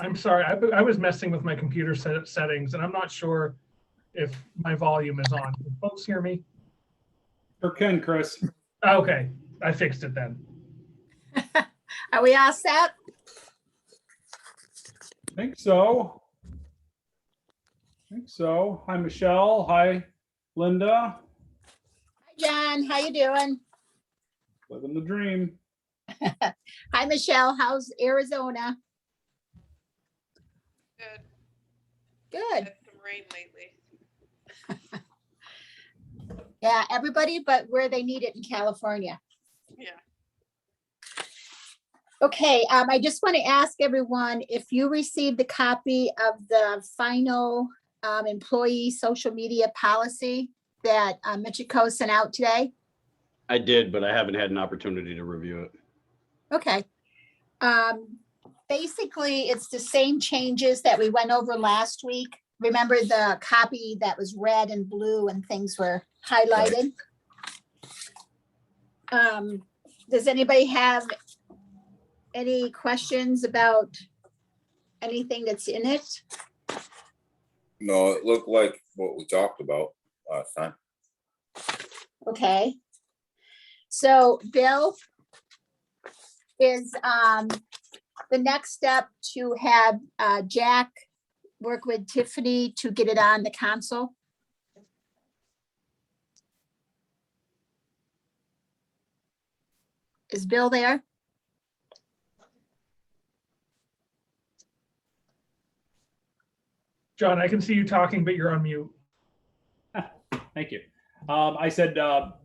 I'm sorry, I was messing with my computer settings, and I'm not sure if my volume is on. Can folks hear me? Sure can, Chris. Okay, I fixed it then. Are we all set? I think so. Hi, Michelle. Hi, Linda. Hi, John. How you doing? Living the dream. Hi, Michelle. How's Arizona? Good. Good. Had some rain lately. Yeah, everybody but where they need it in California. Yeah. Okay, I just want to ask everyone if you received a copy of the final employee social media policy that Michiko sent out today. I did, but I haven't had an opportunity to review it. Okay. Basically, it's the same changes that we went over last week. Remember the copy that was red and blue and things were highlighted? Does anybody have any questions about anything that's in it? No, it looked like what we talked about last time. Okay. So Bill, is the next step to have Jack work with Tiffany to get it on the console? Is Bill there? John, I can see you talking, but you're on mute. Thank you. I said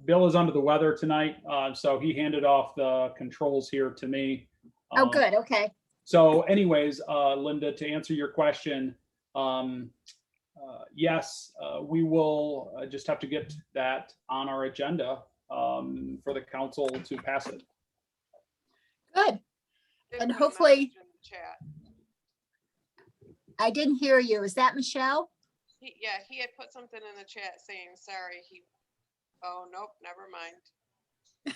Bill is under the weather tonight, so he handed off the controls here to me. Oh, good. Okay. So anyways, Linda, to answer your question, yes, we will just have to get that on our agenda for the council to pass it. Good. Did And put a hopefully- message in the chat. I didn't hear you. Is that Michelle? Yeah, he had put something in the chat saying, sorry, oh, nope, never mind.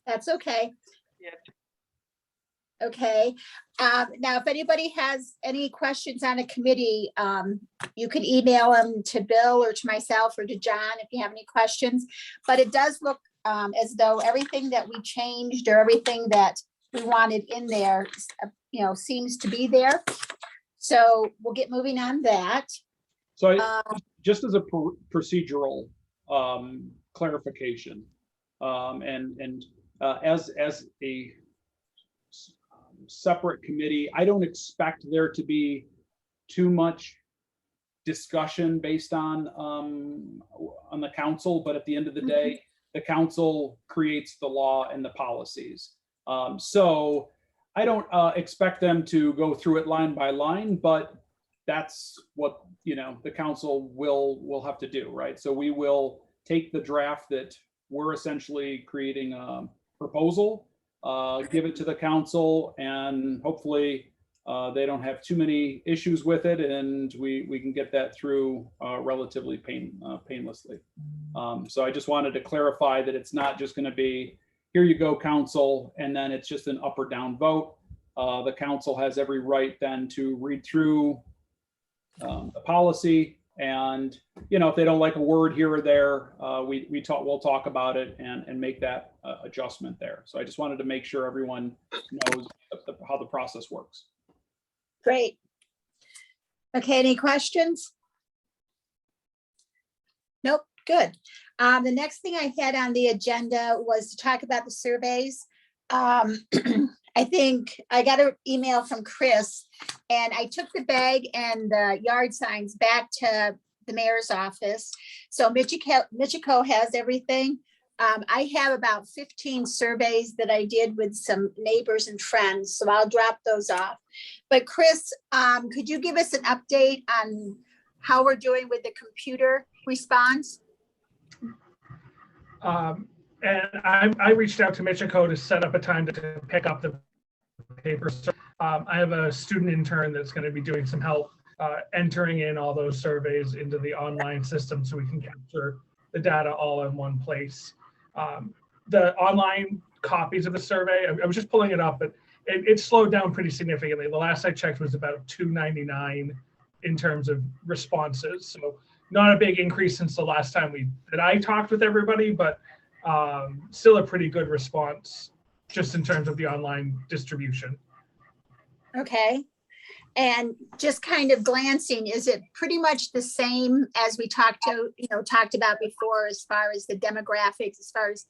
That's okay. Yeah. Okay. Now, if anybody has any questions on a committee, you can email them to Bill or to myself or to John if you have any questions. But it does look as though everything that we changed or everything that we wanted in there, seems to be there. So we'll get moving on that. So just as a procedural clarification, and as a separate committee, I don't expect there to be too much discussion based on the council, but at the end of the day, the council creates the law and the policies. So I don't expect them to go through it line by line, but that's what the council will have to do, right? So we will take the draft that we're essentially creating a proposal, give it to the council, and hopefully they don't have too many issues with it, and we can get that through relatively painlessly. So I just wanted to clarify that it's not just going to be, here you go, council, and then it's just an up or down vote. The council has every right then to read through the policy, and if they don't like a word here or there, we'll talk about it and make that adjustment there. So I just wanted to make sure everyone knows how the process works. Great. Okay, any questions? Nope, good. The next thing I had on the agenda was to talk about the surveys. I think I got an email from Chris, and I took the bag and the yard signs back to the mayor's office. So Michiko has everything. I have about 15 surveys that I did with some neighbors and friends, so I'll drop those off. But Chris, could you give us an update on how we're doing with the computer response? And I reached out to Michiko to set up a time to pick up the paper. I have a student intern that's going to be doing some help entering in all those surveys into the online system so we can capture the data all in one place. The online copies of the survey, I was just pulling it up, but it slowed down pretty significantly. The last I checked was about 299 in terms of responses. So not a big increase since the last time that I talked with everybody, but still a pretty good response just in terms of the online distribution. Okay. And just kind of glancing, is it pretty much the same as we talked about before, as far as the demographics, as far as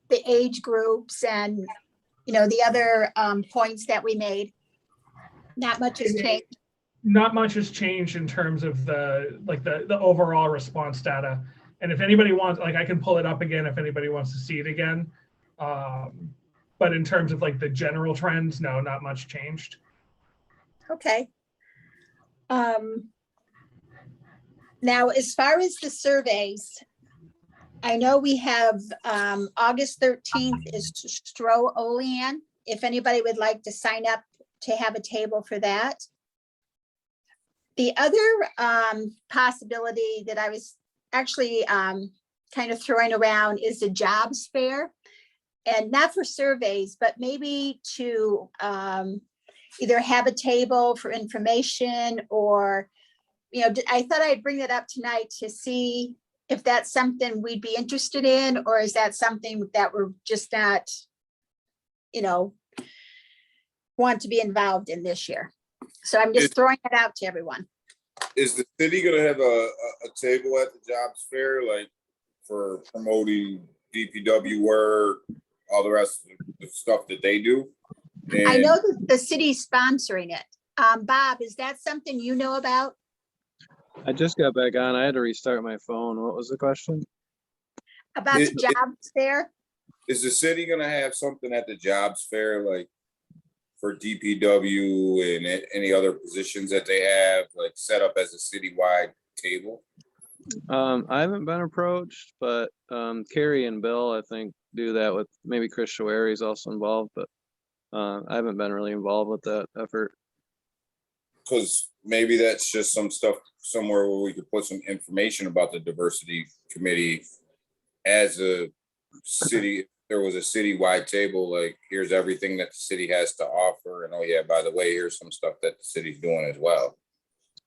the age groups and, the other points that we made? Not much has changed. Not much has changed in terms of the overall response data. And if anybody wants, I can pull it up again if anybody wants to see it again. But in terms of the general trends, no, not much changed. Okay. Now, as far as the surveys, I know we have August 13th is Olean. If anybody would like to sign up to have a table for that. The other possibility that I was actually kind of throwing around is the jobs fair, and not for surveys, but maybe to either have a table for information or, I thought I'd bring that up tonight to see if that's something we'd be interested in, or is that something that we're just not, want to be involved in this year. So I'm just throwing it out to everyone. Is the city gonna have a table at the jobs fair, for promoting DPW work, all the rest of the stuff that they do? I know that the city's sponsoring it. Bob, is that something you know about? I just got back on. I had to restart my phone. What was the question? About the jobs fair? Is the city gonna have something at the jobs fair, for DPW and any other positions that they have, set up as a citywide table? I haven't been approached, but Carrie and Bill, I think, do that with maybe Chris Schwary is also involved, but I haven't been really involved with that effort. Because maybe that's just some stuff somewhere where we could put some information about the diversity committee as a city. If there was a citywide table, here's everything that the city has to offer, and oh yeah, by the way, here's some stuff that the city's doing as well.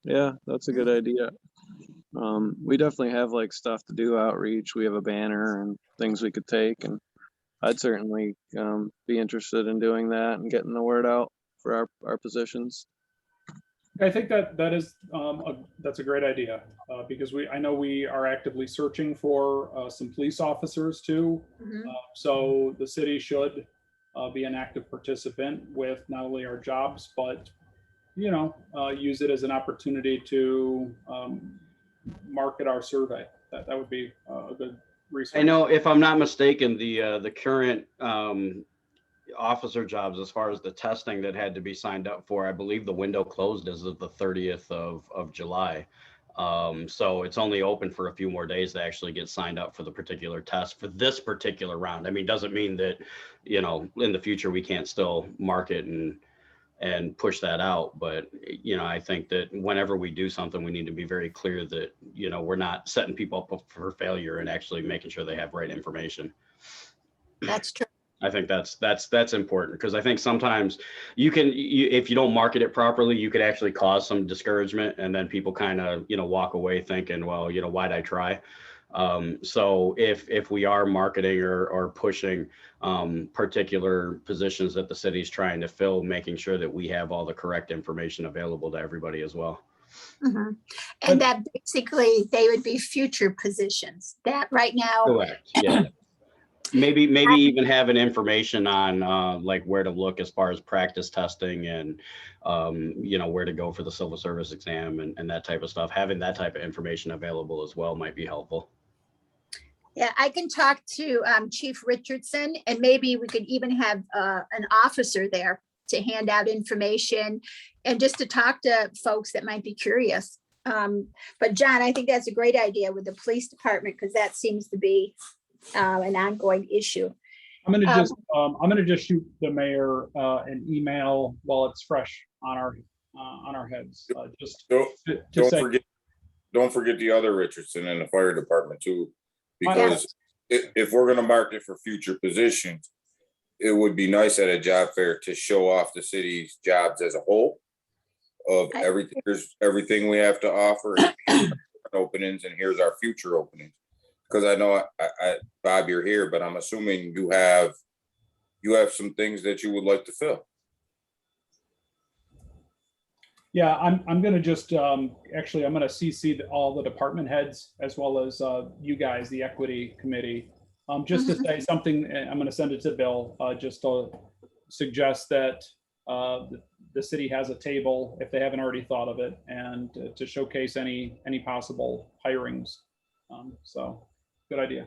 Yeah, that's a good idea. We definitely have stuff to do, outreach. We have a banner and things we could take, and I'd certainly be interested in doing that and getting the word out for our positions. I think that is that's a great idea because I know we are actively searching for some police officers too. So the city should be an active participant with not only our jobs, but use it as an opportunity to market our survey. That would be a good resource. I know, if I'm not mistaken, the current officer jobs, as far as the testing that had to be signed up for, I believe the window closed as of the 30th of July. So it's only open for a few more days to actually get signed up for the particular test for this particular round. I mean, doesn't mean that, in the future we can't still market and push that out. But, I think that whenever we do something, we need to be very clear that, we're not setting people up for failure and actually making sure they have right information. That's true. I think that's important, because I think sometimes if you don't market it properly, you could actually cause some discouragement, and then people kind of, walk away thinking, well, why'd I try? So if we are marketing or pushing particular positions that the city's trying to fill, making sure that we have all the correct information available to everybody as well. And that basically they would be future positions that right now. Correct. Yeah. Maybe even having information on where to look as far as practice testing and where to go for the civil service exam and that type of stuff. Having that type of information available as well might be helpful. Yeah, I can talk to Chief Richardson, and maybe we could even have an officer there to hand out information and just to talk to folks that might be curious. But John, I think that's a great idea with the police department, because that seems to be an ongoing issue. I'm gonna just shoot the mayor an email while it's fresh on our heads. Just Don't, to don't say, forget the other Richardson in the fire department too, because if we're gonna market for future positions, it would be nice at a job fair to show off the city's jobs as a whole of everything. There's everything we have to offer, openings, and here's our future openings. Because I know, Bob, you're here, but I'm assuming you have some things that you would like to fill. yeah, I'm gonna just actually I'm gonna CC all the department heads as well as you guys, the equity committee, just to say something. I'm gonna send it to Bill, just to suggest that the city has a table if they haven't already thought of it, and to showcase any possible hirings. So good idea.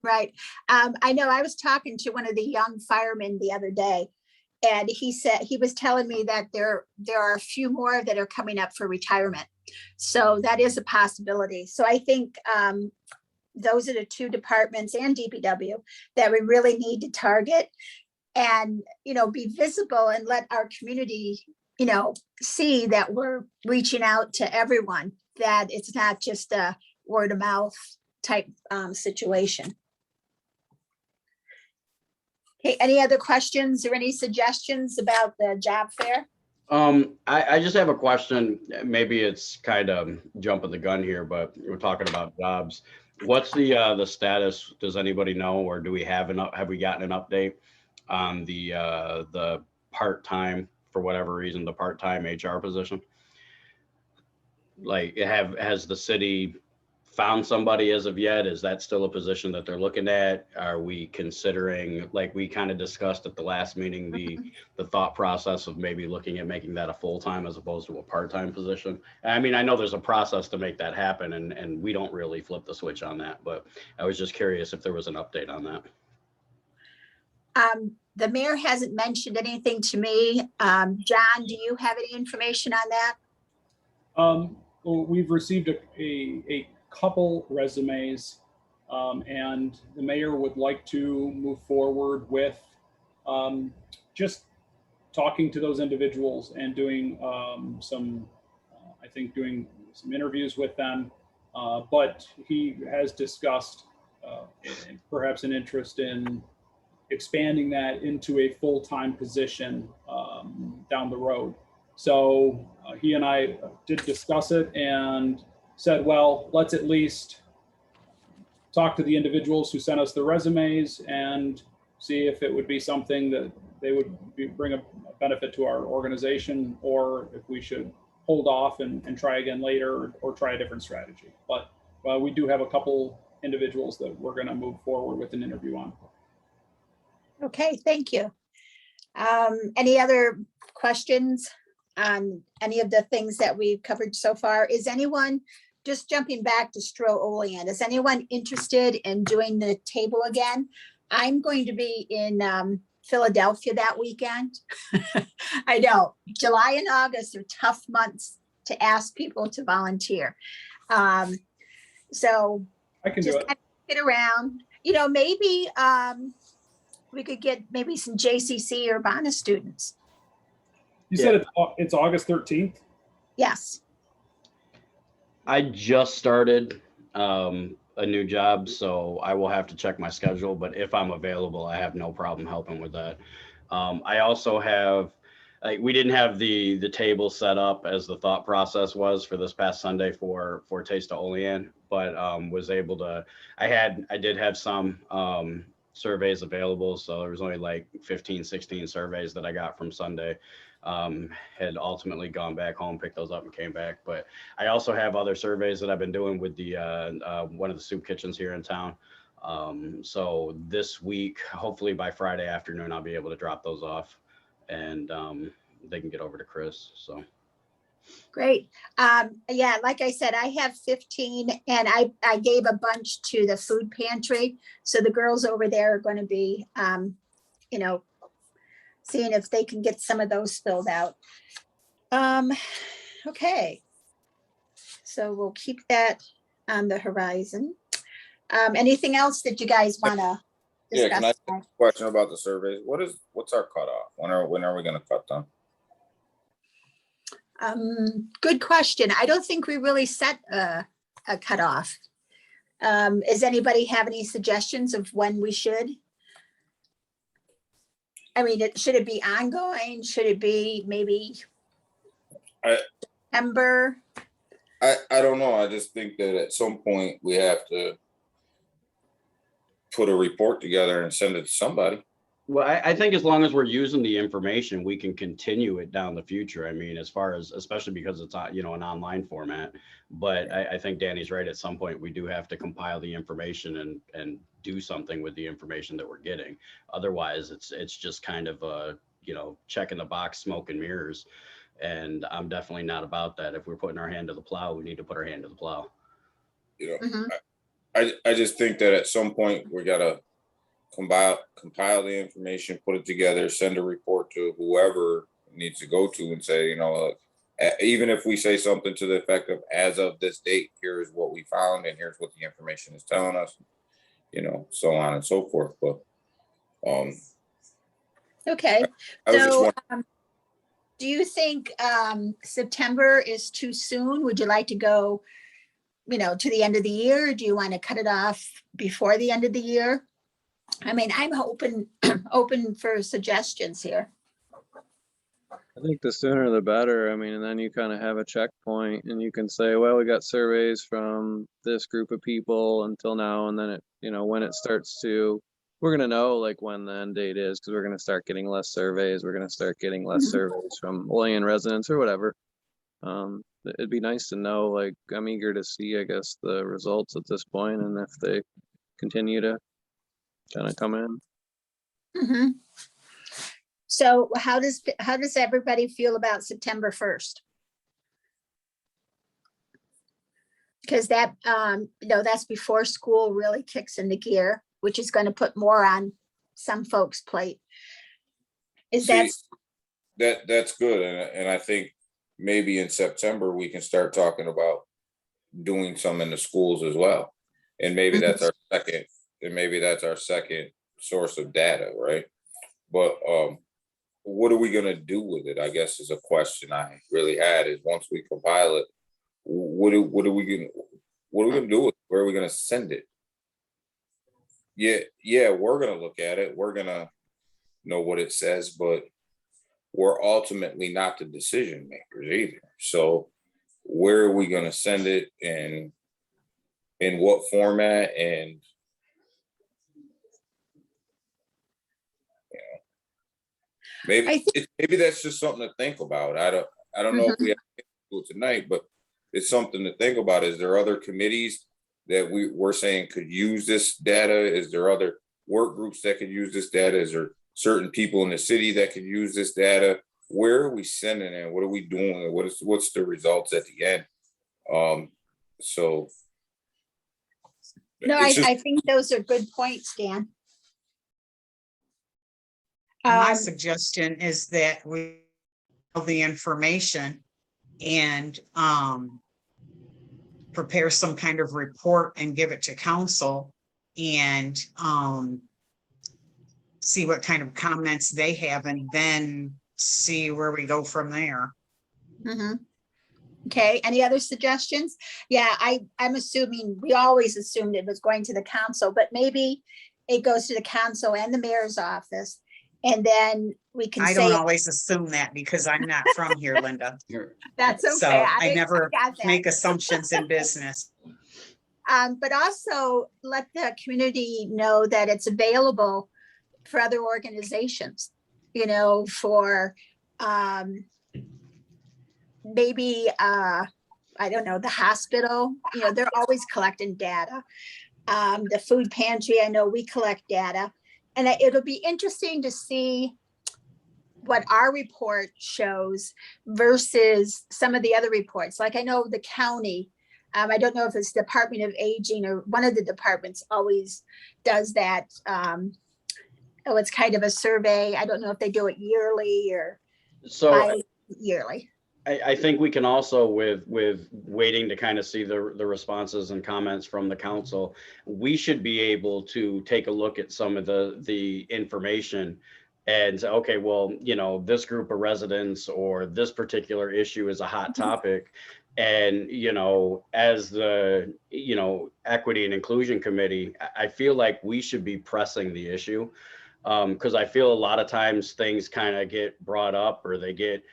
Right. I know I was talking to one of the young firemen the other day, and he was telling me that there are a few more that are coming up for retirement. So that is a possibility. So I think those are the two departments and DPW that we really need to target and, be visible and let our community, see that we're reaching out to everyone, that it's not just a word of mouth type situation. Okay, any other questions or any suggestions about the job fair? I just have a question. Maybe it's kind of jumping the gun here, but we're talking about jobs. What's the status? Does anybody know, or do we have we gotten an update on the part-time, for whatever reason, the part-time HR position? Like, has the city found somebody as of yet? Is that still a position that they're looking at? Are we considering, like we kind of discussed at the last meeting, the thought process of maybe looking at making that a full-time as opposed to a part-time position? I mean, I know there's a process to make that happen, and we don't really flip the switch on that, but I was just curious if there was an update on that. The mayor hasn't mentioned anything to me. John, do you have any information on that? Well, we've received a couple resumes, and the mayor would like to move forward with just talking to those individuals and doing some interviews with them. But he has discussed perhaps an interest in expanding that into a full-time position down the road. So he and I did discuss it and said, well, let's at least talk to the individuals who sent us the resumes and see if it would be something that they would bring a benefit to our organization, or if we should hold off and try again later, or try a different strategy. But we do have a couple individuals that we're going to move forward with an interview on. Okay, thank you. Any other questions on any of the things that we've covered so far? Is anyone, just jumping back to Olean, is anyone interested in doing the table again? I'm going to be in Philadelphia that weekend. I know July and August are tough months to ask people to volunteer. So I can just do it. kind of get around, maybe we could get maybe some JCC or Urbana students. You said it's August 13th? Yes. I just started a new job, so I will have to check my schedule, but if I'm available, I have no problem helping with that. I also have, we didn't have the table set up as the thought process was for this past Sunday for Taste of Olean, but was able to, I did have some surveys available, so there was only like 15, 16 surveys that I got from Sunday. Had ultimately gone back home, picked those up and came back. But I also have other surveys that I've been doing with the one of the soup kitchens here in town. So this week, hopefully by Friday afternoon, I'll be able to drop those off, and they can get over to Chris. So great. Yeah, like I said, I have 15, and I gave a bunch to the food pantry. So the girls over there are going to be, seeing if they can get some of those filled out. Okay. So we'll keep that on the horizon. Anything else that you guys want to Yeah, can I discuss ask a question about the surveys? What's our cutoff? When are we gonna cut them? Good question. I don't think we really set a cutoff. Does anybody have any suggestions of when we should? I mean, should it be ongoing? Should it be maybe September? I don't know. I just think that at some point we have to put a report together and send it to somebody. Well, I think as long as we're using the information, we can continue it down the future. I mean, as far as, especially because it's, an online format. But I think Danny's right. At some point, we do have to compile the information and do something with the information that we're getting. Otherwise, it's just kind of checking the box, smoke and mirrors. And I'm definitely not about that. If we're putting our hand to the plow, we need to put our hand to the plow. Mhm. I just think that at some point we gotta compile the information, put it together, send a report to whoever it needs to go to and say, even if we say something to the effect of, as of this date, here's what we found and here's what the information is telling us, so on and so forth. But Okay, I was just so wondering, do you think September is too soon? Would you like to go, to the end of the year? Or do you want to cut it off before the end of the year? I mean, I'm open for suggestions here. I think the sooner the better. I mean, and then you kind of have a checkpoint and you can say, well, we got surveys from this group of people until now. And then it, when it starts to, we're going to know like when the end date is, because we're going to start getting less surveys. We're going to start getting less surveys from Olean residents or whatever. It'd be nice to know, like, I'm eager to see, I guess, the results at this point, and if they continue to kind of come in. Mhm. So how does everybody feel about September 1st? Because that, that's before school really kicks into gear, which is going to put more on some folks' plate. Is see, that that's good. And I think maybe in September we can start talking about doing some in the schools as well. And maybe that's our second source of data, right? But what are we going to do with it? I guess is a question I really had. Is once we compile it, what are we going to do with it? Where are we going to send it? Yeah, we're going to look at it. We're going to know what it says, but we're ultimately not the decision makers either. So where are we going to send it, and in what format? And maybe that's just something to think about. I don't know if we have to do it tonight, but it's something to think about. Is there other committees that we're saying could use this data? Is there other work groups that could use this data? Is there certain people in the city that could use this data? Where are we sending it? What are we doing? What's the results at the end? So no, I think those are good points, Dan. My suggestion is that we have the information and prepare some kind of report and give it to council and see what kind of comments they have, and then see where we go from there. Okay, any other suggestions? Yeah, I'm assuming, we always assumed it was going to the council, but maybe it goes to the council and the mayor's office. And then we can I say, don't always assume that because I'm not from here, Linda. that's okay. So I never got that. make assumptions in business. But also let the community know that it's available for other organizations, for maybe, I don't know, the hospital, they're always collecting data. The food pantry, I know we collect data. And it'll be interesting to see what our report shows versus some of the other reports. Like I know the county, I don't know if it's Department of Aging or one of the departments always does that. It's kind of a survey. I don't know if they do it yearly or So yearly. I think we can also, with waiting to kind of see the responses and comments from the council, we should be able to take a look at some of the information and say, okay, well, you know, this group of residents or this particular issue is a hot topic. And, you know, as the, you know, Equity and Inclusion Committee, I feel like we should be pressing the issue. Because I feel a lot of times things kind of get brought up or they get,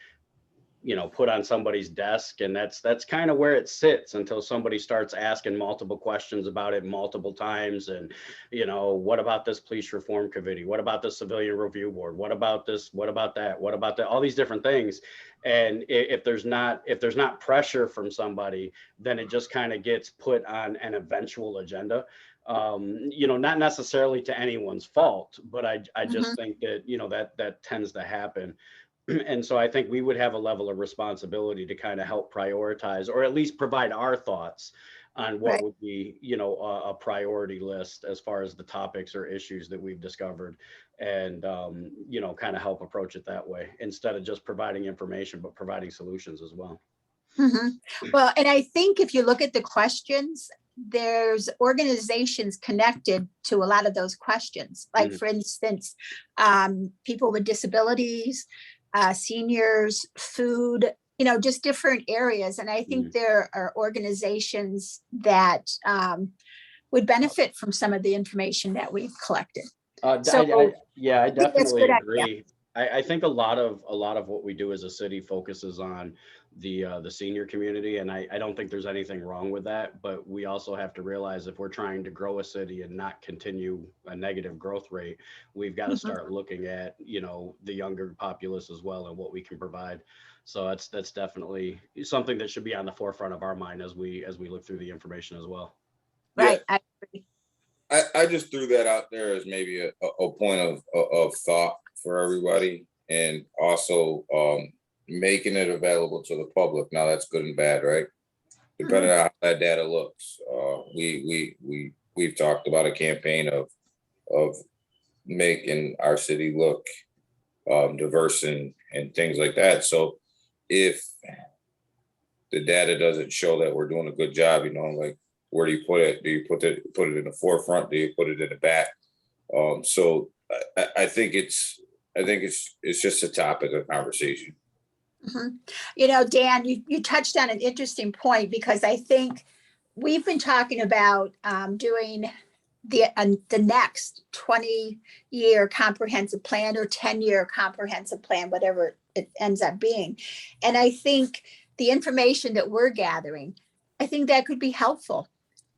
you know, put on somebody's desk, and that's kind of where it sits until somebody starts asking multiple questions about it multiple times. And, you know, what about this police reform committee? What about the civilian review board? What about this? What about that? What about that? All these different things. And if there's not pressure from somebody, then it just kind of gets put on an eventual agenda. You know, not necessarily to anyone's fault, but I just think that, you know, that tends to happen. And so I think we would have a level of responsibility to kind of help prioritize, or at least provide our thoughts on what would be, you know, a priority list as far as the topics or issues that we've discovered, and, you know, kind of help approach it that way instead of just providing information, but providing solutions as well. Well, and I think if you look at the questions, there's organizations connected to a lot of those questions. Like, for instance, people with disabilities, seniors, food, you know, just different areas. And I think there are organizations that would benefit from some of the information that we've collected. So, yeah, I definitely good agree. idea. I think a lot of what we do as a city focuses on the senior community, and I don't think there's anything wrong with that. But we also have to realize, if we're trying to grow a city and not continue a negative growth rate, we've got to start looking at, you know, the younger populace as well and what we can provide. So that's definitely something that should be on the forefront of our mind as we look through the information as well. Right. Yeah. I agree. I just threw that out there as maybe a point of thought for everybody, and also making it available to the public. Now that's good and bad, right? Depending on how that data looks. We've talked about a campaign of making our city look diverse and things like that. So if the data doesn't show that we're doing a good job, you know, like, where do you put it? Do you put it in the forefront? Do you put it in the back? So I think it's just a topic of conversation. You know, Dan, you touched on an interesting point, because I think we've been talking about doing the next 20-year comprehensive plan or 10-year comprehensive plan, whatever it ends up being. And I think the information that we're gathering, I think that could be helpful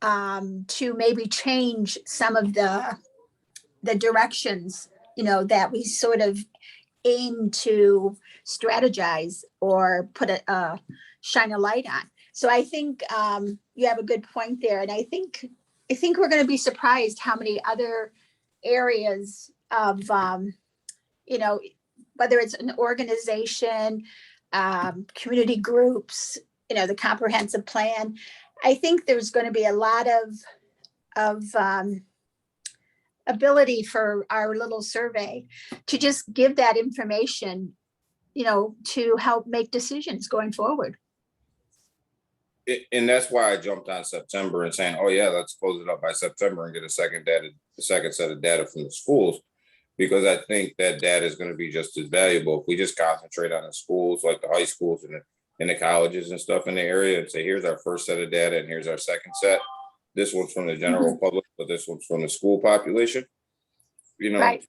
to maybe change some of the directions, you know, that we sort of aim to strategize or shine a light on. So I think you have a good point there. And I think we're going to be surprised how many other areas of, you know, whether it's an organization, community groups, you know, the comprehensive plan. I think there's going to be a lot of ability for our little survey to just give that information, you know, to help make decisions going forward. And that's why I jumped on September and saying, oh yeah, let's close it up by September and get a second set of data from the schools, because I think that data is going to be just as valuable if we just concentrate on the schools, like the high schools and the colleges and stuff in the area, and say, here's our first set of data and here's our second set. This one's from the general public, but this one's from the school population. You know, Right.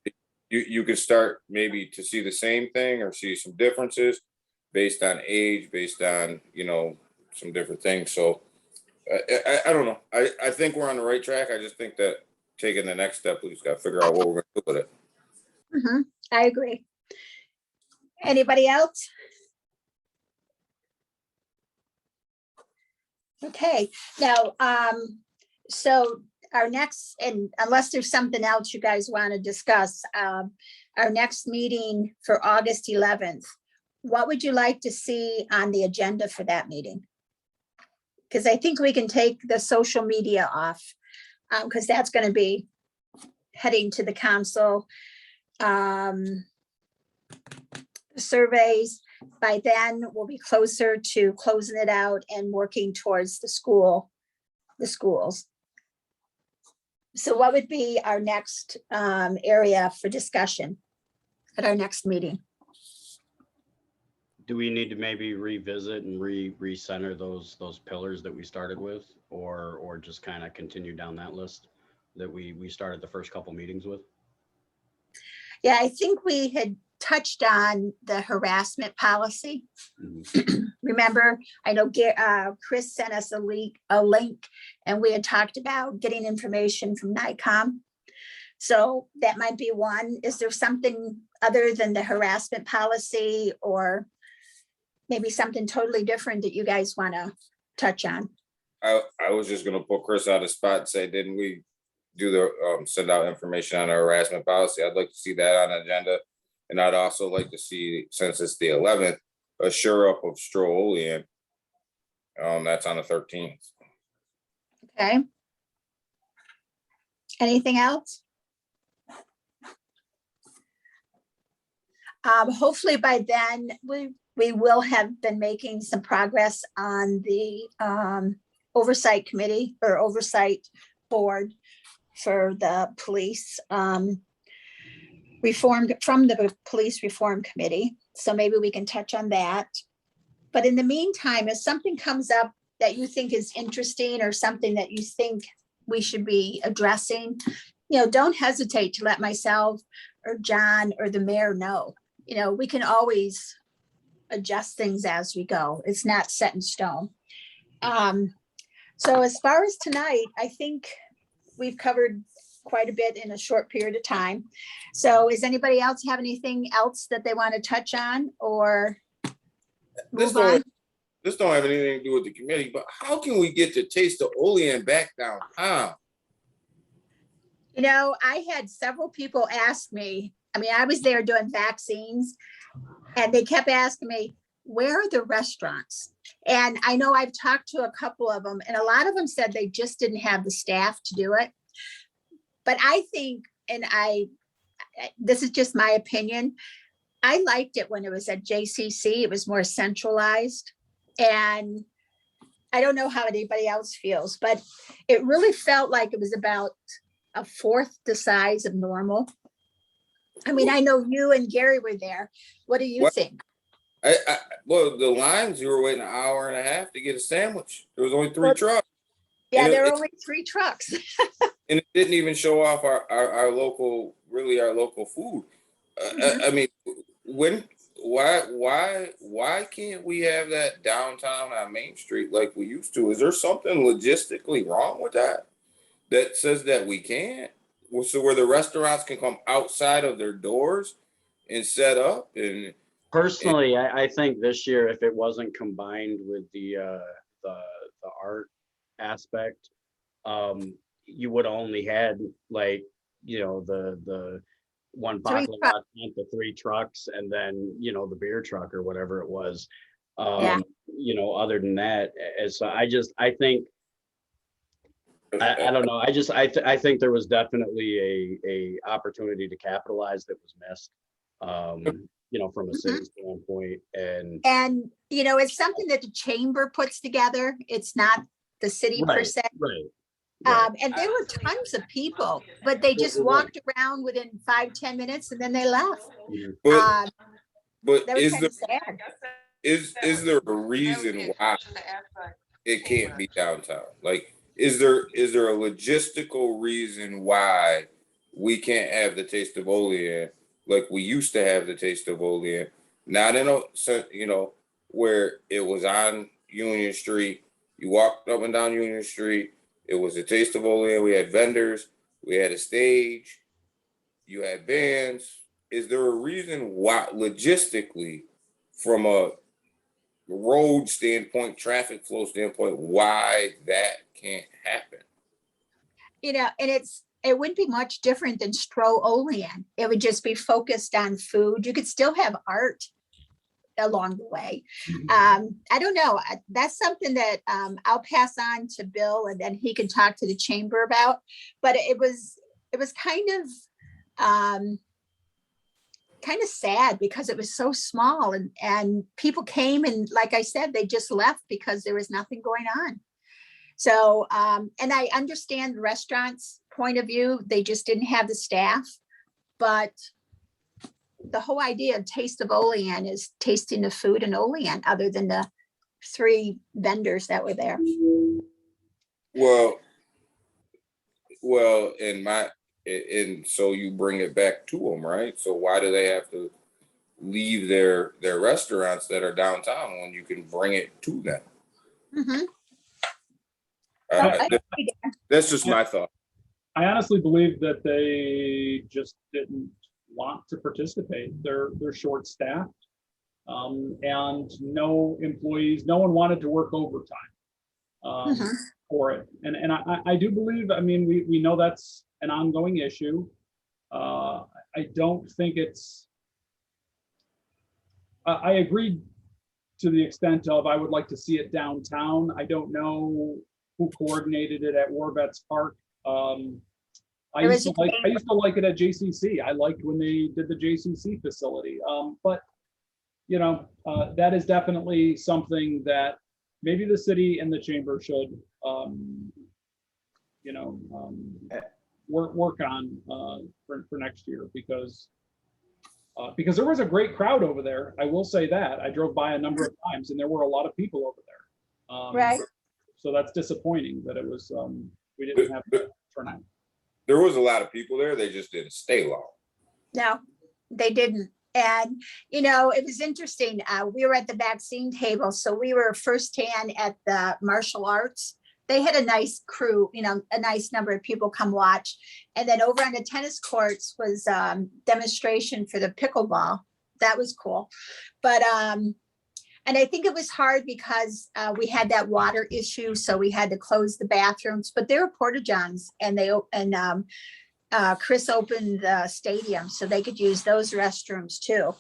You could start maybe to see the same thing or see some differences based on age, based on, you know, some different things. So I don't know. I think we're on the right track. I just think that taking the next step, we just got to figure out what we're going to do with it. I agree. Anybody else? Okay, now, so our next, and unless there's something else you guys want to discuss, our next meeting for August 11th, what would you like to see on the agenda for that meeting? Because I think we can take the social media off, because that's going to be heading to the council. The surveys. By then, we'll be closer to closing it out and working towards the schools. So what would be our next area for discussion at our next meeting? Do we need to maybe revisit and recenter those pillars that we started with, or just kind of continue down that list that we started the first couple meetings with? Yeah, I think we had touched on the harassment policy. Remember, I know Chris sent us a link, and we had talked about getting information from NICOM. So that might be one. Is there something other than the harassment policy, or maybe something totally different that you guys want to touch on? I was just gonna put Chris on the spot and say, didn't we do the send out information on our harassment policy? I'd like to see that on the agenda. And I'd also like to see, since it's the 11th, a sure up of Olean. That's on the 13th. Okay. Anything else? Hopefully by then we will have been making some progress on the oversight committee or oversight board for the police reformed from the police reform committee. So maybe we can touch on that. But in the meantime, if something comes up that you think is interesting or something that you think we should be addressing, don't hesitate to let myself or John or the mayor know. We can always adjust things as we go. It's not set in stone. So as far as tonight, I think we've covered quite a bit in a short period of time. So does anybody else have anything else that they want to touch on or move on? This don't have anything to do with the committee, but how can we get the taste of Olean back downtown? I had several people ask me, I was there doing vaccines, and they kept asking me, where are the restaurants? And I know I've talked to a couple of them, and a lot of them said they just didn't have the staff to do it. But I think, and this is just my opinion, I liked it when it was at JCC. It was more centralized. And I don't know how anybody else feels, but it really felt like it was about a fourth the size of normal. I know you and Gary were there. What do you think? Well, the lines, you were waiting an hour and a half to get a sandwich. There was only three trucks. Yeah, there were only 3 trucks. And it didn't even show off our local food. Why can't we have that downtown on Main Street like we used to? Is there something logistically wrong with that says that we can't? So where the restaurants can come outside of their doors and set up? And personally, I think this year, if it wasn't combined with the art aspect, you would only had the one parking lot, the 3 trucks, and then the beer truck or whatever it was. Other than that, so I think I don't know. I think there was definitely a opportunity to capitalize that was missed. From a city standpoint, and it's something that the chamber puts together. It's not the city per se. Right. And there were tons of people, but they just walked around within 5-10 minutes and then they left. But that was kind of sad. Is there a reason why it can't be downtown? Like, is there a logistical reason why we can't have the taste of Olean like we used to have the taste of Olean? Not in where it was on Union Street. You walked up and down Union Street. It was a taste of Olean. We had vendors. We had a stage. You had bands. Is there a reason why, logistically, from a road standpoint, traffic flow standpoint, why that can't happen? And it wouldn't be much different than Olean. It would just be focused on food. You could still have art along the way. I don't know. That's something that I'll pass on to Bill, and then he can talk to the chamber about. But it was kind of kind of sad because it was so small and people came and like I said, they just left because there was nothing going on. So, and I understand the restaurant's point of view, they just didn't have the staff, but the whole idea of Taste of Olean is tasting the food in Olean, other than the 3 vendors that were there. Well, and so you bring it back to them, right? So why do they have to leave their restaurants that are downtown when you can bring it to them? Mhm. That's just my thought. I honestly believe that they just didn't want to participate. They're short-staffed, and no employees, no one wanted to work overtime for it. And I do believe, I mean, we know that's an ongoing issue. I don't think it's, I agree to the extent of I would like to see it downtown. I don't know who coordinated it at Warvets Park. I used to like it at JCC. I liked when they did the JCC facility. But you know, that is definitely something that maybe the city and the chamber should, you know, work on for next year, because there was a great crowd over there. I will say that. I drove by a number of times and there were a lot of people over there. Right. So that's disappointing that it was, we didn't have that turnout. There was a lot of people there. They just didn't stay long. No, they didn't. And, you know, it was interesting. We were at the vaccine table, so we were firsthand at the martial arts. They had a nice crew, you know, a nice number of people come watch. And then over on the tennis courts was demonstration for the pickleball. That was cool. But, and I think it was hard because we had that water issue, so we had to close the bathrooms, but they were porta-johns, and Chris opened the stadium so they could use those restrooms too.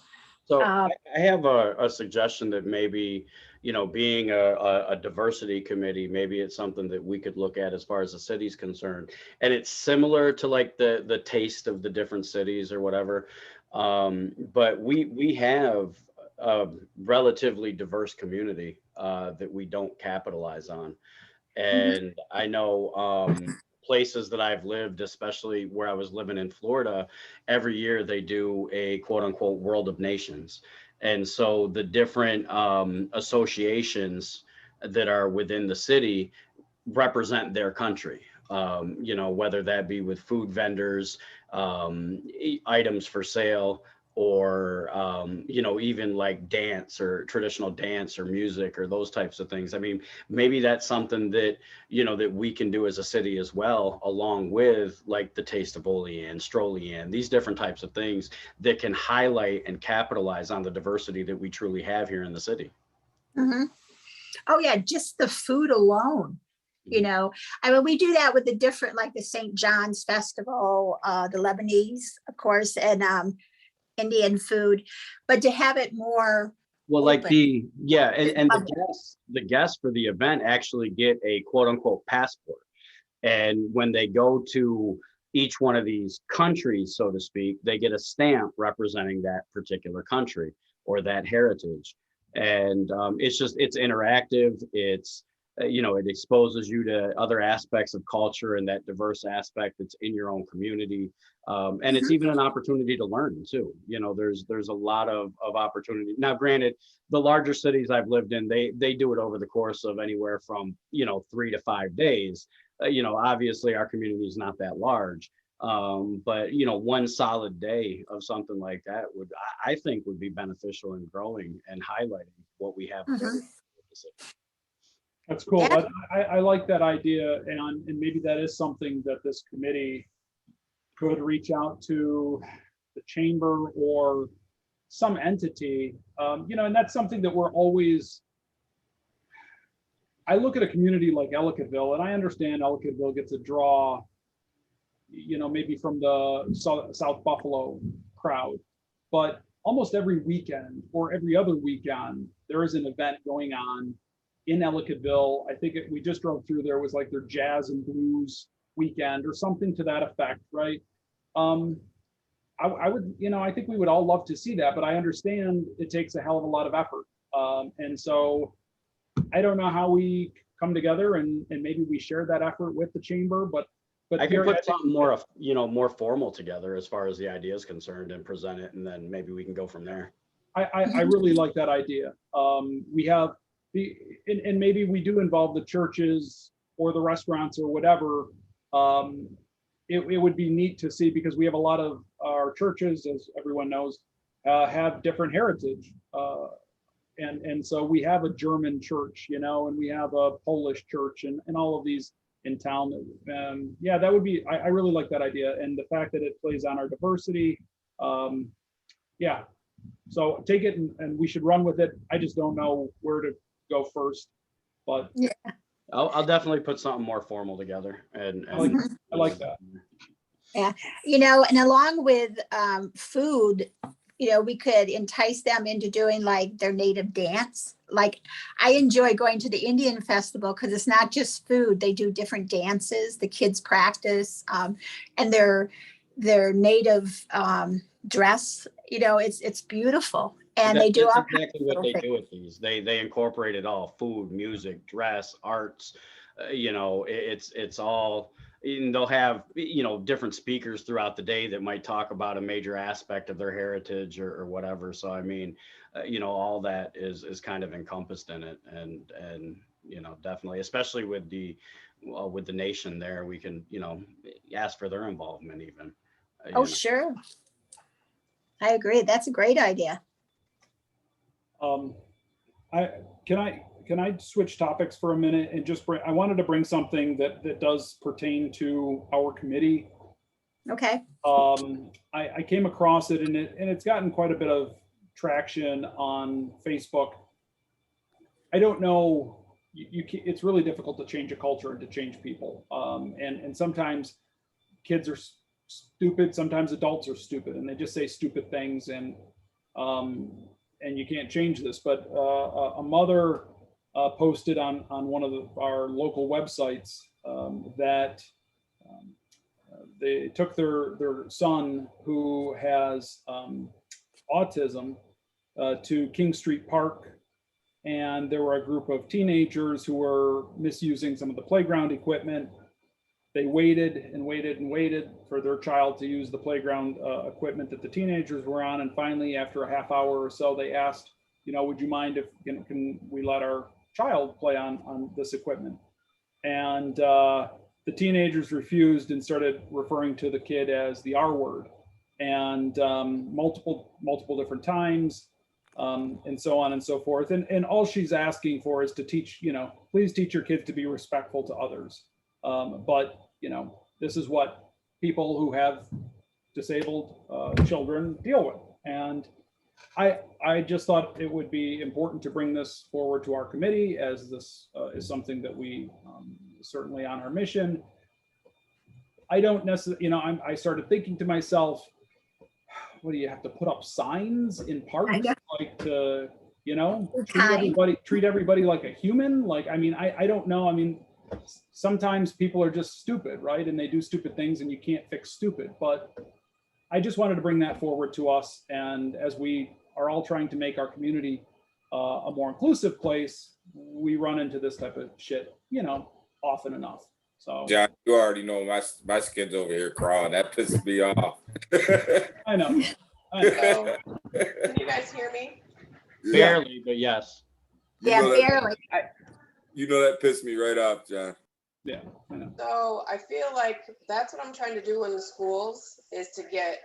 So I have a suggestion that maybe, you know, being a diversity committee, maybe it's something that we could look at as far as the city's concerned. And it's similar to like the taste of the different cities or whatever. But we have a relatively diverse community that we don't capitalize on. And I know places that I've lived, especially where I was living in Florida, every year they do a quote unquote World of Nations. And so the different associations that are within the city represent their country, you know, whether that be with food vendors, items for sale, or you know, even like dance or traditional dance or music or those types of things. I mean, maybe that's something that, you know, that we can do as a city as well, along with like the Taste of Olean, Strollean, these different types of things that can highlight and capitalize on the diversity that we truly have here in the city. Oh yeah, just the food alone. You know, I mean, we do that with the different, like the St. John's Festival, the Lebanese, of course, and Indian food, but to have it more well, open. like and the guests for the event actually get a quote unquote passport, and when they go to each one of these countries, so to speak, they get a stamp representing that particular country or that heritage. And it's interactive. It's you know, it exposes you to other aspects of culture and that diverse aspect that's in your own community. And it's even an opportunity to learn too. You know, there's a lot of opportunity. Now, granted, the larger cities I've lived in, they do it over the course of anywhere from, you know, 3 to 5 days. You know, obviously our community is not that large. But you know, one solid day of something like that I think would be beneficial in growing and highlighting what we have. That's cool. Yeah. I like that idea, and maybe that is something that this committee could reach out to the chamber or some entity, you know, and that's something that we're always. I look at a community like Ellicottville, and I understand Ellicottville gets a draw, you know, maybe from the South Buffalo crowd, but almost every weekend or every other weekend, there is an event going on in Ellicottville. I think we just drove through there, was like their jazz and blues weekend or something to that effect, right? I would, I think we would all love to see that, but I understand it takes a hell of a lot of effort. And so I don't know how we come together and maybe we share that effort with the chamber, but I can Gary, put think- something more, more formal together as far as the idea is concerned and present it, and then maybe we can go from there. I really like that idea. We have and maybe we do involve the churches or the restaurants or whatever. It would be neat to see, because we have a lot of our churches, as everyone knows, have different heritage. And so we have a German church, and we have a Polish church and all of these in town. Yeah, that would be, I really like that idea. And the fact that it plays on our diversity. Yeah, so take it and we should run with it. I just don't know where to go first, but Yeah. I'll definitely put something more formal together, and I like that. And along with food, we could entice them into doing like their native dance. Like I enjoy going to the Indian festival because it's not just food. They do different dances, the kids practice, and their native dress, it's beautiful. And they do that's all exactly what they things. do with these. They incorporate it all: food, music, dress, arts. It's all. And they'll have different speakers throughout the day that might talk about a major aspect of their heritage or whatever. So I mean, all that is kind of encompassed in it, and definitely, especially with the nation there, we can ask for their involvement even. Oh, sure. I agree. That's a great idea. Can I switch topics for a minute and just I wanted to bring something that does pertain to our committee. Okay. I came across it and it's gotten quite a bit of traction on Facebook. I don't know, it's really difficult to change a culture and to change people. And sometimes kids are stupid, sometimes adults are stupid, and they just say stupid things, and you can't change this. But a mother posted on one of our local websites that they took their son who has autism to King Street Park, and there were a group of teenagers who were misusing some of the playground equipment. They waited and waited and waited for their child to use the playground equipment that the teenagers were on, and finally, after a half hour or so, they asked, would you mind if can we let our child play on this equipment? And the teenagers refused and started referring to the kid as the R word, and multiple different times, and so on and so forth. And all she's asking for is to teach, please teach your kids to be respectful to others. But this is what people who have disabled children deal with. And I just thought it would be important to bring this forward to our committee, as this is something that we certainly on our mission. I don't necessarily, I started thinking to myself, what do you have to put up signs in parks, like to, treat everybody like a human? Like, I mean, I don't know. I mean, sometimes people are just stupid, right? And they do stupid things and you can't fix stupid. But I just wanted to bring that forward to us. And as we are all trying to make our community a more inclusive place, we run into this type of shit, often enough. So John, you already know my skin's over here crawling. That pisses me off. I know. So, can you guys hear me? Barely, but yes. Yeah, that, barely. that pissed me right off, John. Yeah, I know. So I feel like that's what I'm trying to do in the schools, is to get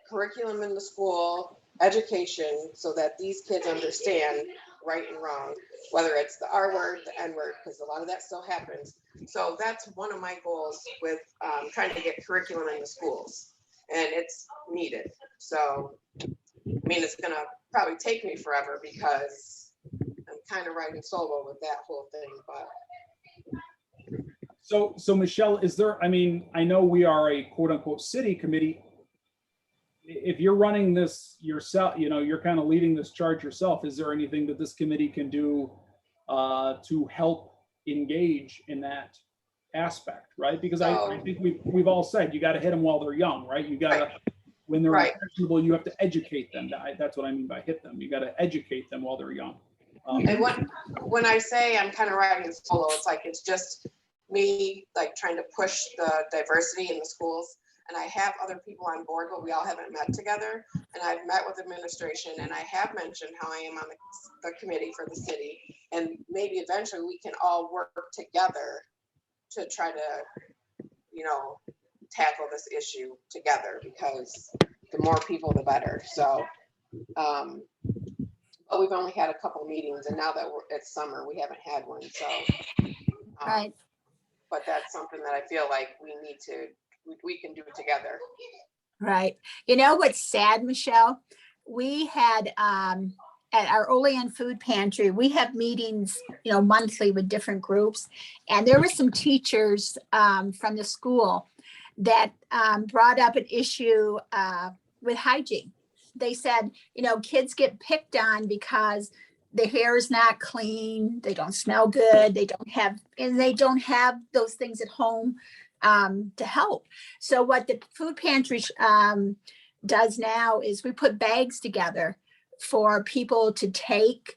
curriculum in the school, education, so that these kids understand right and wrong, whether it's the R word, the N word, because a lot of that still happens. So that's one of my goals with trying to get curriculum in the schools, and it's needed. So, I mean, it's gonna probably take me forever because I'm kind of riding solo with that whole thing, but. So Michelle, is there, I mean, I know we are a quote unquote city committee. If you're running this yourself, you're kind of leading this charge yourself, is there anything that this committee can do to help engage in that aspect, right? Because I think we've all said, you got to hit them while they're young, right? You got to, when they're Right. impressionable, you have to educate them. That's what I mean by hit them. You got to educate them while they're young. And when I say I'm kind of riding solo, it's like, it's just me like trying to push the diversity in the schools. And I have other people on board, but we all haven't met together. And I've met with administration, and I have mentioned how I am on the committee for the city. And maybe eventually we can all work together to try to, you know, tackle this issue together, because the more people, the better. So, but we've only had a couple meetings, and now that it's summer, we haven't had one. So, Right. but that's something that I feel like we can do it together. Right. You know what's sad, Michelle? We had at our Olean food pantry, we have meetings, you know, monthly with different groups. And there were some teachers from the school that brought up an issue with hygiene. They said, you know, kids get picked on because their hair is not clean, they don't smell good, they don't have those things at home to help. So what the food pantry does now is we put bags together for people to take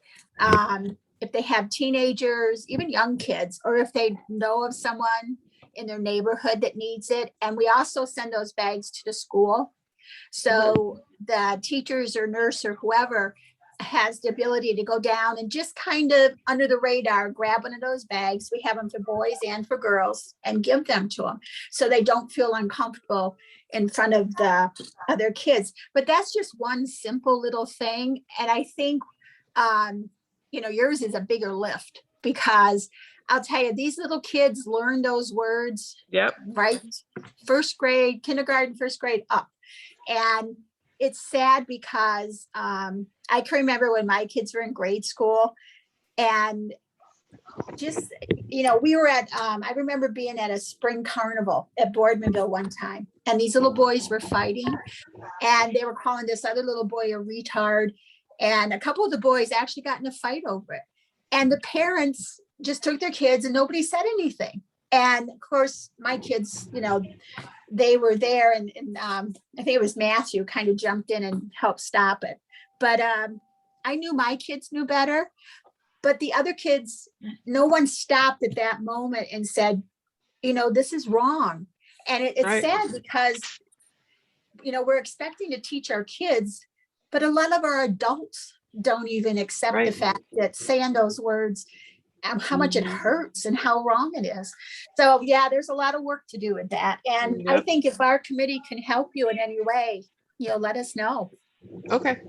if they have teenagers, even young kids, or if they know of someone in their neighborhood that needs it. And we also send those bags to the school. So the teachers or nurse or whoever has the ability to go down and just kind of under the radar, grab one of those bags. We have them for boys and for girls, and give them to them so they don't feel uncomfortable in front of the other kids. But that's just one simple little thing. And I think, you know, yours is a bigger lift, because I'll tell you, these little kids learn those words, Yep. right? First grade, kindergarten, first grade up. And it's sad because I can remember when my kids were in grade school, and just, you know, we were at, I remember being at a spring carnival at Boardmanville one time, and these little boys were fighting, and they were calling this other little boy a retard. And a couple of the boys actually got in a fight over it. And the parents just took their kids and nobody said anything. And of course, my kids, you know, they were there, and I think it was Matthew kind of jumped in and helped stop it. But I knew my kids knew better, but the other kids, no one stopped at that moment and said, you know, this is wrong. And it's Right. sad because, you know, we're expecting to teach our kids, but a lot of our adults don't even accept the Right. fact that saying those words, how much it hurts and how wrong it is. So yeah, there's a lot of work to do with that. And I Yep. think if our committee can help you in any way, you know, let us know. Okay.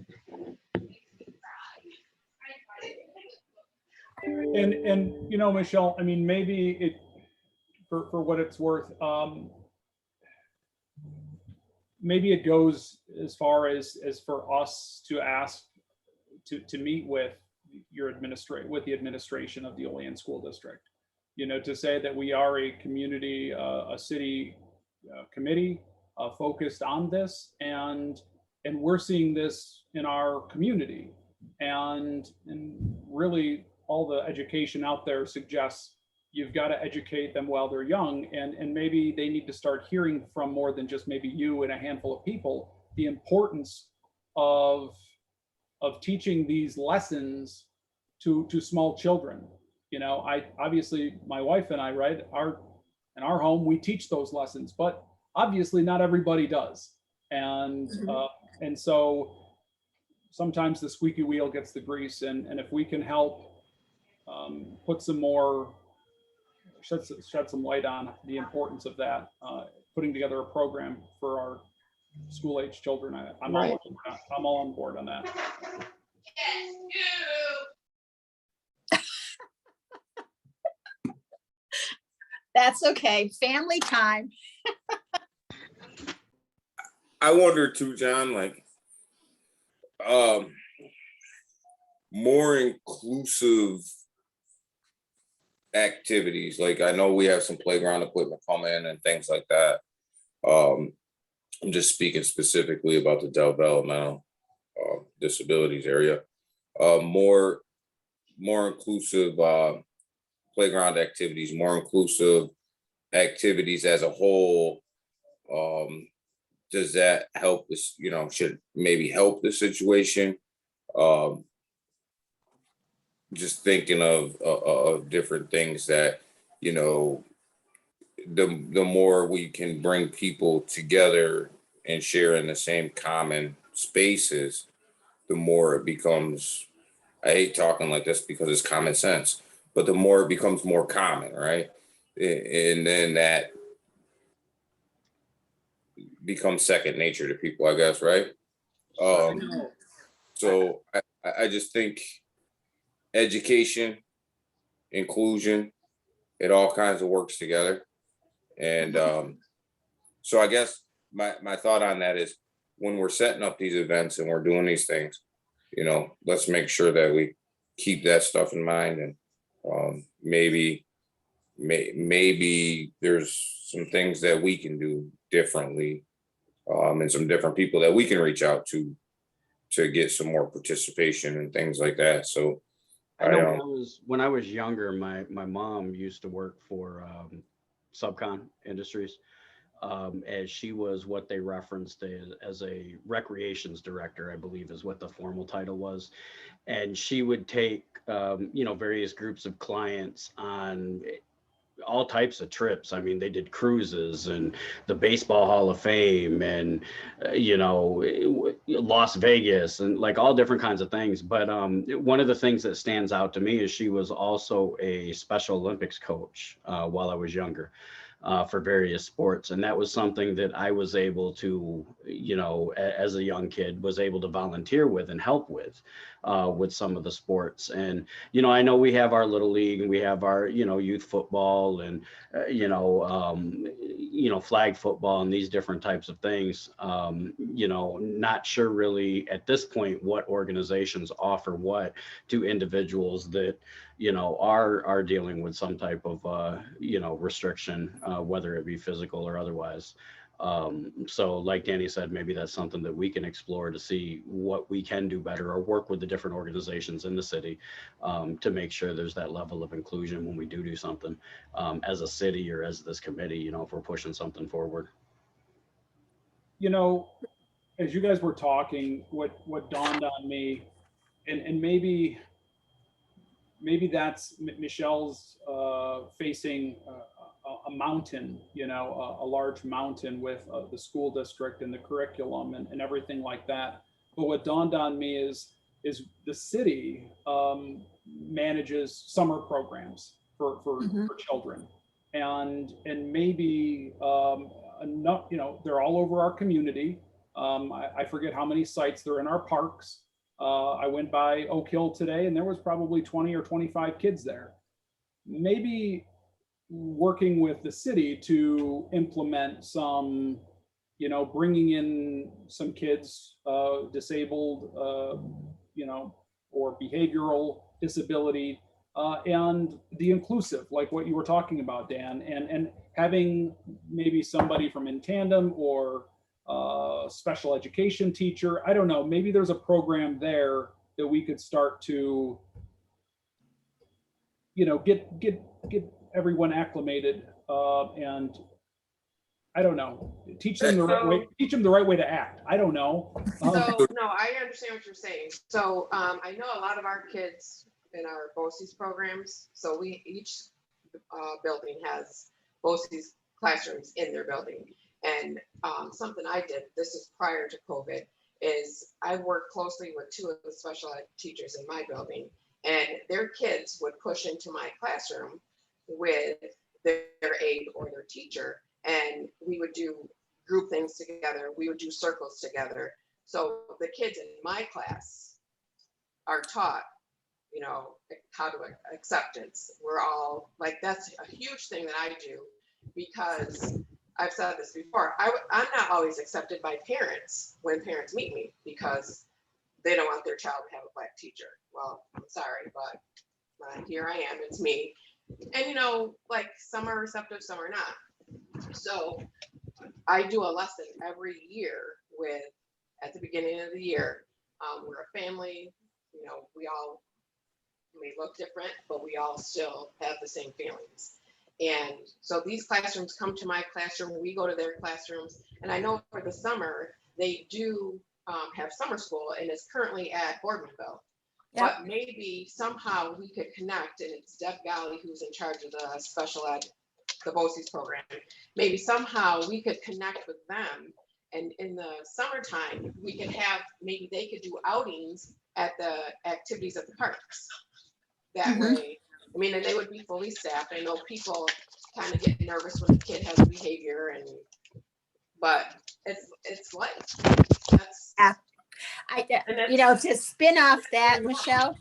And you know, Michelle, I mean, maybe it, for what it's worth, maybe it goes as far as for us to ask to meet with the administration of the Olean School District, you know, to say that we are a community, a city committee focused on this, and we're seeing this in our community, and really all the education out there suggests you've got to educate them while they're young, and maybe they need to start hearing from more than just maybe you and a handful of people, the importance of teaching these lessons to small children. You know, I obviously, my wife and I, right, in our home, we teach those lessons, but obviously not everybody does. And so sometimes the squeaky wheel gets the grease, and if we can help put some more, shed some light on the importance of that, putting together a program for our school age children, I'm all on board on that. That's okay. Family time. I wonder too, John, like, more inclusive activities. Like, I know we have some playground equipment come in and things like that. I'm just speaking specifically about the developmental disabilities area. More inclusive playground activities, more inclusive activities as a whole, does that help this, should maybe help the situation? Um, just thinking of different things that, the more we can bring people together and share in the same common spaces, the more it becomes, I hate talking like this because it's common sense, but the more it becomes more common, right? And then that becomes second nature to people, I guess, right? So I just think education, inclusion, it all kinds of works together. And so I guess my thought on that is, when we're setting up these events and we're doing these things, let's make sure that we keep that stuff in mind. And maybe there's some things that we can do differently, and some different people that we can reach out to get some more participation and things like that. So I know when I was younger, my mom used to work for Subcon Industries, as she was what they referenced as a recreations director, I believe is what the formal title was. And she would take, various groups of clients on all types of trips. I mean, they did cruises and the Baseball Hall of Fame and, Las Vegas and like all different kinds of things. But one of the things that stands out to me is she was also a Special Olympics coach while I was younger. For various sports. And that was something that I was able to, as a young kid, was able to volunteer with and help with some of the sports. And, I know we have our little league and we have our, youth football and, flag football and these different types of things. Not sure really at this point what organizations offer what to individuals that, are dealing with some type of, restriction, whether it be physical or otherwise. So like Danny said, maybe that's something that we can explore to see what we can do better or work with the different organizations in the city to make sure there's that level of inclusion when we do something as a city or as this committee, if we're pushing something forward. As you guys were talking, what dawned on me, and maybe that's Michelle's facing a mountain, a large mountain with the school district and the curriculum and everything like that. But what dawned on me is the city manages summer programs for children, and maybe enough, they're all over our community. I forget how many sites they're in our parks. I went by Oak Hill today and there was probably 20 or 25 kids there. Maybe working with the city to implement some, bringing in some kids, disabled, or behavioral disability, and the inclusive, like what you were talking about, Dan, and having maybe somebody from In Tandem or special education teacher. I don't know, maybe there's a program there that we could start to, get everyone acclimated, and I don't know, teach them the right way to act. I don't know. So no, I understand what you're saying. So I know a lot of our kids in our BOCES programs. So each building has BOCES classrooms in their building. And something I did, this is prior to COVID, is I worked closely with two of the special ed teachers in my building, and their kids would push into my classroom with their aide or their teacher, and we would do group things together. We would do circles together. So the kids in my class are taught, how to acceptance. We're all like, that's a huge thing that I do, because I've said this before. I'm not always accepted by parents when parents meet me because they don't want their child to have a black teacher. Well, I'm sorry, but here I am. It's me. And like some are receptive, some are not. So I do a lesson every year at the beginning of the year. We're a family. We all may look different, but we all still have the same feelings. And so these classrooms come to my classroom, we go to their classrooms. And I know for the summer, they do have summer school, and it's currently at Boardmanville. Yep. But maybe somehow we could connect, and it's Deb Galley who's in charge of the special ed, the BOCES program. Maybe somehow we could connect with them, and in the summertime, we could have, maybe they could do outings at the activities at the parks. That Mhm. way, I mean, and they would be fully staffed. I know people kind of get nervous when a kid has behavior, but it's life. That's, Yeah. and that's, You know, to spin off that, Michelle,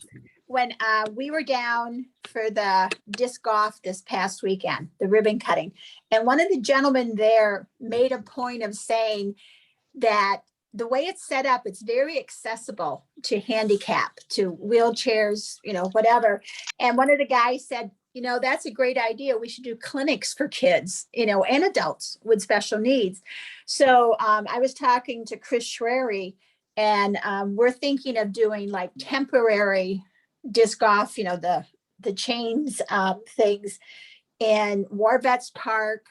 when we were down for the disc golf this past weekend, the ribbon cutting, and one of the gentlemen there made a point of saying that the way it's set up, it's very accessible to handicap, to wheelchairs, you know, whatever. And one of the guys said, you know, that's a great idea. We should do clinics for kids, you know, and adults with special needs. So I was talking to Chris Schrery, and we're thinking of doing like temporary disc golf, you know, the chains things in War Vets Park,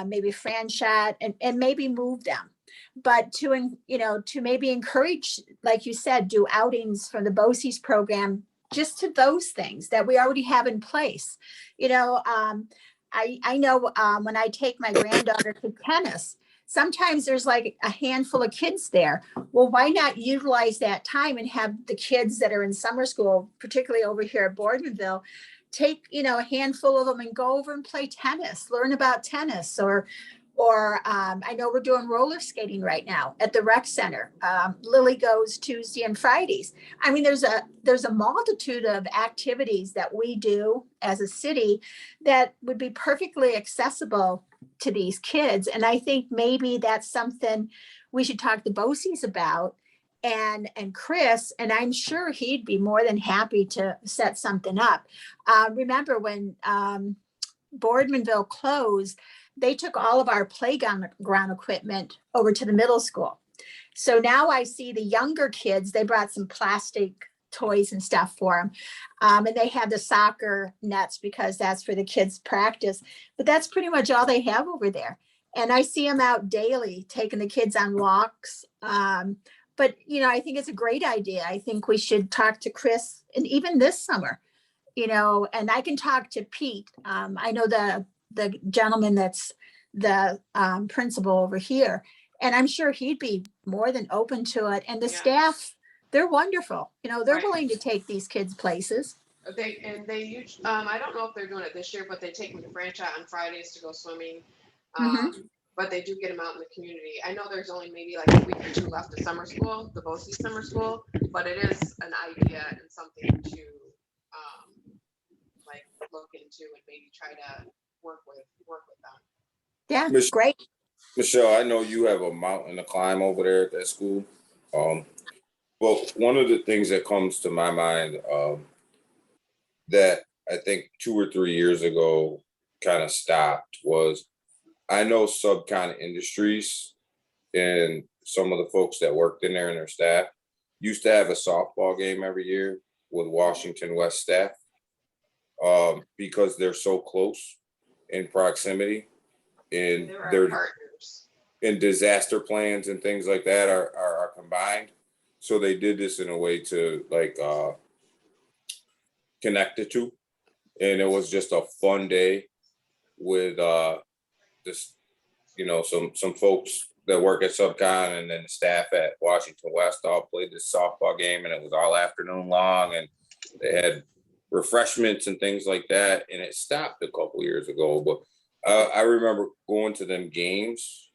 maybe Franchot, and maybe move them. But you know, to maybe encourage, like you said, do outings from the BOCES program just to those things that we already have in place. You know, I know when I take my granddaughter to tennis, sometimes there's like a handful of kids there. Well, why not utilize that time and have the kids that are in summer school, particularly over here at Boardmanville, take, you know, a handful of them and go over and play tennis, learn about tennis, or I know we're doing roller skating right now at the rec center. Lily goes Tuesday and Fridays. I mean, there's a multitude of activities that we do as a city that would be perfectly accessible to these kids. And I think maybe that's something we should talk to BOCES about, and Chris, and I'm sure he'd be more than happy to set something up. Remember when Boardmanville closed, they took all of our playground equipment over to the middle school. So now I see the younger kids, they brought some plastic toys and stuff for them. And they have the soccer nets because that's for the kids' practice. But that's pretty much all they have over there. And I see them out daily taking the kids on walks. But, you know, I think it's a great idea. I think we should talk to Chris, and even this summer, you know, and I can talk to Pete. I know the gentleman that's the principal over here, and I'm sure he'd be more than open to it. And the Yeah. staff, they're wonderful. You know, they're Right. willing to take these kids places. They usually, I don't know if they're doing it this year, but they take them to Franchot on Fridays to go swimming. Mhm. But they do get them out in the community. I know there's only maybe like a week or two left of summer school, the BOCES summer school, but it is an idea and something to like look into and maybe try to work with them. Yeah, Mich- great. Michelle, I know you have a mountain to climb over there at that school. Well, one of the things that comes to my mind that I think 2 or 3 years ago kind of stopped was, I know Subcon Industries and some of the folks that worked in there and their staff used to have a softball game every year with Washington West staff because they're so close in proximity, and There are their partners. and disaster plans and things like that are combined. So they did this in a way to like connect the two, and it was just a fun day with this, you know, some folks that work at Subcon and then the staff at Washington West all played this softball game, and it was all afternoon long, and they had refreshments and things like that. And it stopped a couple years ago, but I remember going to them games,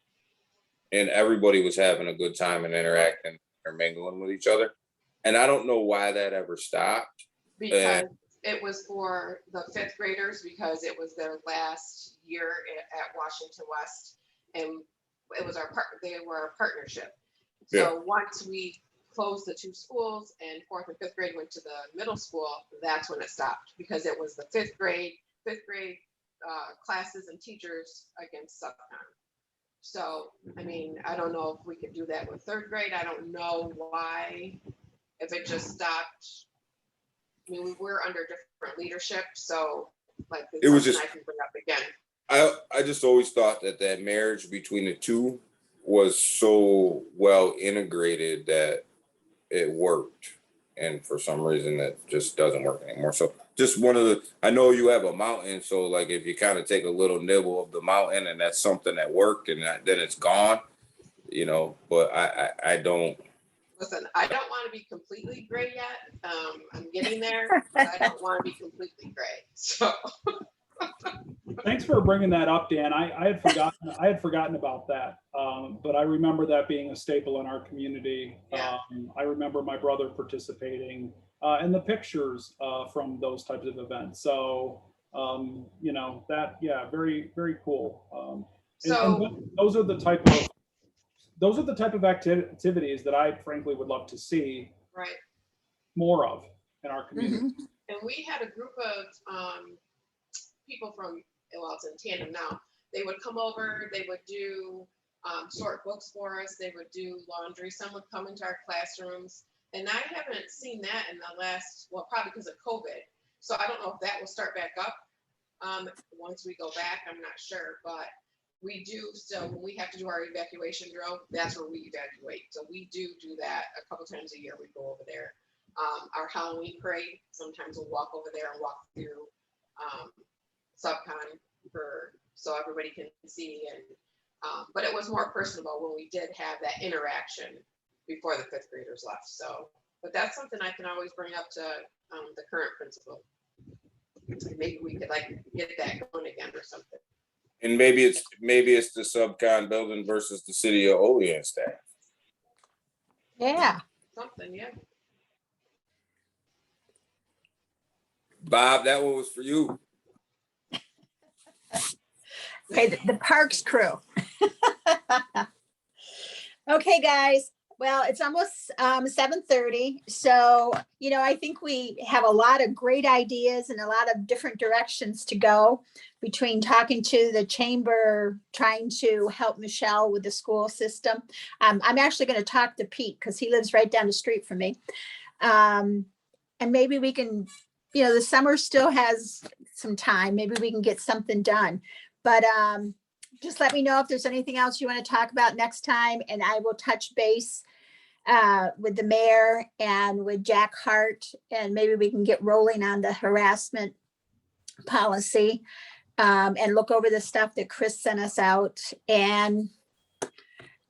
and everybody was having a good time and interacting or mingling with each other. And I don't know why that ever stopped. Because it was for the fifth graders, because it was their last year at Washington West, and it was they were our partnership. So once we closed the two schools and fourth and fifth grade went to the middle school, that's when it stopped, because it was the fifth grade classes and teachers against Subcon. So, I mean, I don't know if we could do that with third grade. I don't know why, if it just stopped. I mean, we're under different leadership, so like, It was something just- I can bring up again. I just always thought that marriage between the two was so well integrated that it worked. And for some reason that just doesn't work anymore. So just I know you have a mountain. So like if you kind of take a little nibble of the mountain and that's something that worked and then it's gone, but I don't. Listen, I don't want to be completely gray yet. I'm getting there, but I don't want to be completely gray. So Thanks for bringing that up, Dan. I had forgotten about that. But I remember that being a staple in our community. Yeah. I remember my brother participating, and the pictures from those types of events. So, very, very cool. So- Those are the type of activities that I frankly would love to see right. more of in our community. Mhm. And we had a group of people from, well, it's in tandem now. They would come over, they would do sort books for us, they would do laundry. Some would come into our classrooms. And I haven't seen that in the last, well, probably because of COVID. So I don't know if that will start back up once we go back. I'm not sure, but we do still, when we have to do our evacuation drill, that's where we evacuate. So we do that a couple times a year. We go over there. Our Halloween parade, sometimes we'll walk over there and walk through subcon so everybody can see. And but it was more personable when we did have that interaction before the fifth graders left. So, but that's something I can always bring up to the current principal. Maybe we could like get that going again or something. And maybe it's the subcon building versus the city of Olean staff. Yeah. Something, yeah. Bob, that one was for you. Okay, the Parks crew. Okay, guys. Well, it's almost 7:30. So, I think we have a lot of great ideas and a lot of different directions to go between talking to the chamber, trying to help Michelle with the school system. I'm actually going to talk to Pete because he lives right down the street from me. And maybe we can, the summer still has some time. Maybe we can get something done. But just let me know if there's anything else you want to talk about next time, and I will touch base with the mayor and with Jack Hart, and maybe we can get rolling on the harassment policy and look over the stuff that Chris sent us out. And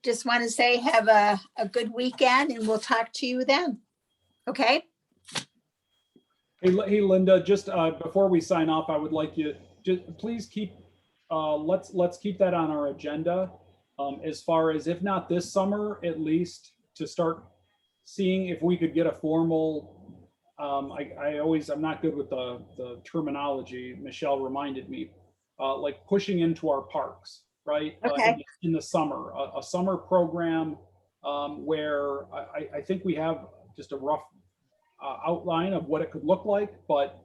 just want to say have a good weekend, and we'll talk to you then. Okay? Hey, Linda, just before we sign off, I would like you just please keep let's keep that on our agenda as far as, if not this summer, at least to start seeing if we could get a formal, I'm not good with the terminology. Michelle reminded me, like pushing into our parks, right? Okay. In the summer, a summer program where I think we have just a rough outline of what it could look like, but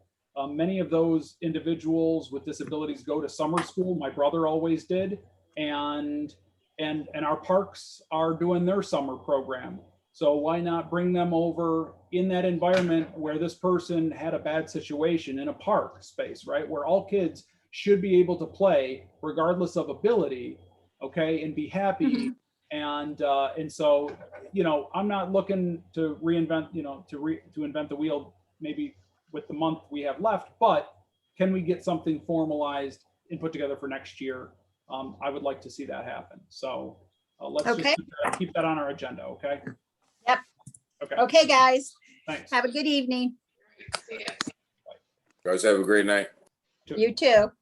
many of those individuals with disabilities go to summer school. My brother always did, and our parks are doing their summer program. So why not bring them over in that environment where this person had a bad situation in a park space, right? Where all kids should be able to play regardless of ability, okay, and be happy. Mm-hmm. And so, I'm not looking to reinvent, to invent the wheel maybe with the month we have left, but can we get something formalized and put together for next year? I would like to see that happen. So let's just keep that on our agenda, okay? Yep. Okay. Okay, guys. Thanks. Have a good evening. See ya. Guys, have a great night. You too.